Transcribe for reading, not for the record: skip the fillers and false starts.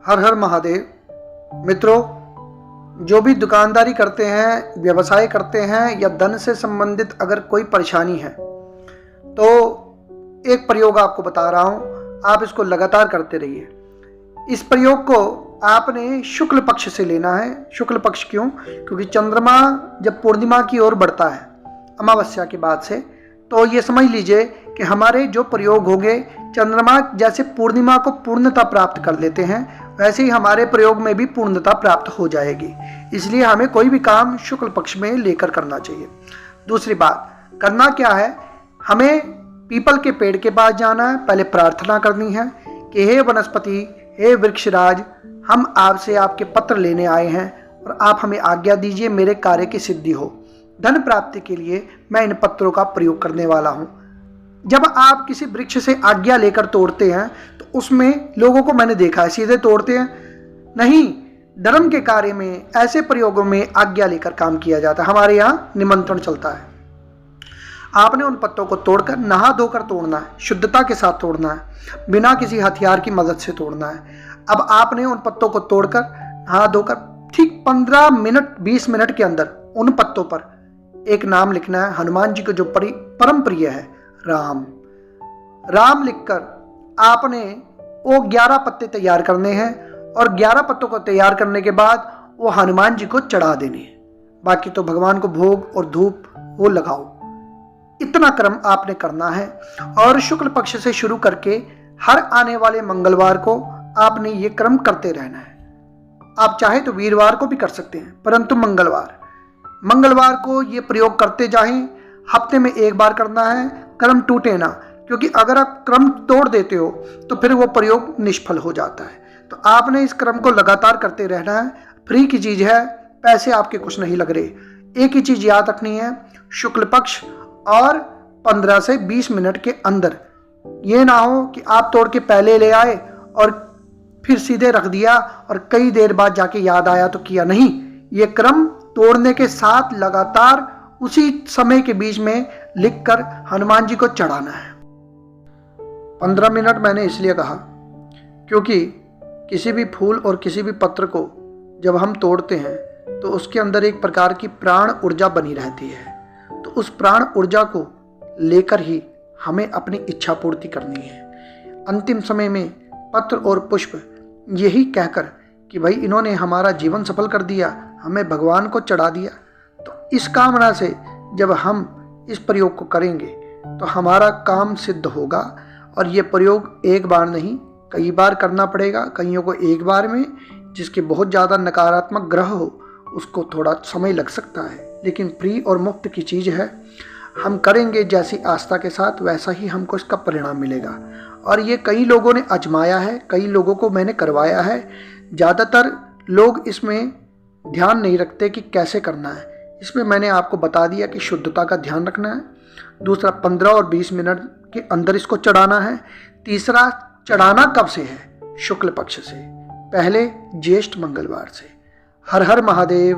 हर हर महादेव। मित्रों, जो भी दुकानदारी करते हैं, व्यवसाय करते हैं या धन से संबंधित अगर कोई परेशानी है तो एक प्रयोग आपको बता रहा हूं, आप इसको लगातार करते रहिए। इस प्रयोग को आपने शुक्ल पक्ष से लेना है। शुक्ल पक्ष क्यों? क्योंकि चंद्रमा जब पूर्णिमा की ओर बढ़ता है अमावस्या के बाद से, तो ये समझ लीजिए कि हमारे जो प्रयोग होंगे, चंद्रमा जैसे पूर्णिमा को पूर्णता प्राप्त कर लेते हैं, वैसे ही हमारे प्रयोग में भी पूर्णता प्राप्त हो जाएगी। इसलिए हमें कोई भी काम शुक्ल पक्ष में लेकर करना चाहिए। दूसरी बात, करना क्या है, हमें पीपल के पेड़ के पास जाना है, पहले प्रार्थना करनी है कि हे वनस्पति, हे वृक्षराज, हम आपसे आपके पत्र लेने आए हैं और आप हमें आज्ञा दीजिए, मेरे कार्य की सिद्धि हो। धन प्राप्ति के लिए मैं इन पत्रों का प्रयोग करने वाला हूं। जब आप किसी वृक्ष से आज्ञा लेकर तोड़ते हैं तो उसमें लोगों को मैंने देखा है सीधे तोड़ते हैं नहीं, धर्म के कार्य में ऐसे प्रयोगों में आज्ञा लेकर काम किया जाता है। हमारे यहाँ निमंत्रण चलता है। आपने उन पत्तों को तोड़कर नहा धोकर तोड़ना है, शुद्धता के साथ तोड़ना है, बिना किसी हथियार की मदद से तोड़ना है। अब आपने उन पत्तों को तोड़कर नहा धोकर ठीक 15 मिनट 20 मिनट के अंदर उन पत्तों पर एक नाम लिखना है, हनुमान जी को जो परम प्रिय है, राम। राम लिखकर आपने वो 11 पत्ते तैयार करने हैं और 11 पत्तों को तैयार करने के बाद वो हनुमान जी को चढ़ा देने हैं। बाकी तो भगवान को भोग और धूप वो लगाओ। इतना क्रम आपने करना है और शुक्ल पक्ष से शुरू करके हर आने वाले मंगलवार को आपने ये क्रम करते रहना है। आप चाहे तो वीरवार को भी कर सकते हैं, परंतु मंगलवार को ये प्रयोग करते जाएं। हफ्ते में एक बार करना है, क्रम टूटे ना, क्योंकि अगर आप क्रम तोड़ देते हो तो फिर वो प्रयोग निष्फल हो जाता है। तो आपने इस क्रम को लगातार करते रहना है। फ्री की चीज है, पैसे आपके कुछ नहीं लग रहे। एक ही चीज याद रखनी है, शुक्ल पक्ष और 15 से 20 मिनट के अंदर। ये ना हो कि आप तोड़ के पहले ले आए और फिर सीधे रख दिया और कई देर बाद जाके याद आया तो किया नहीं। ये क्रम तोड़ने के साथ लगातार उसी समय के बीच में लिखकर हनुमान जी को चढ़ाना है। 15 मिनट मैंने इसलिए कहा क्योंकि किसी भी फूल और किसी भी पत्र को जब हम तोड़ते हैं तो उसके अंदर एक प्रकार की प्राण ऊर्जा बनी रहती है। तो उस प्राण ऊर्जा को लेकर ही हमें अपनी इच्छा पूर्ति करनी है। अंतिम समय में पत्र और पुष्प यही कहकर कि भाई इन्होंने हमारा जीवन सफल कर दिया, हमें भगवान को चढ़ा दिया। तो इस कामना से जब हम इस प्रयोग को करेंगे तो हमारा काम सिद्ध होगा। और ये प्रयोग एक बार नहीं, कई बार करना पड़ेगा। कईयों को एक बार में, जिसके बहुत ज़्यादा नकारात्मक ग्रह हो उसको थोड़ा समय लग सकता है, लेकिन फ्री और मुफ्त की चीज़ है। हम करेंगे जैसी आस्था के साथ, वैसा ही हमको इसका परिणाम मिलेगा। और ये कई लोगों ने आजमाया है, कई लोगों को मैंने करवाया है। ज़्यादातर लोग इसमें ध्यान नहीं रखते कि कैसे करना है। इसमें मैंने आपको बता दिया कि शुद्धता का ध्यान रखना है। दूसरा, 15 और 20 मिनट के अंदर इसको चढ़ाना है। तीसरा, चढ़ाना कब से है? शुक्ल पक्ष से, पहले ज्येष्ठ मंगलवार से। हर हर महादेव।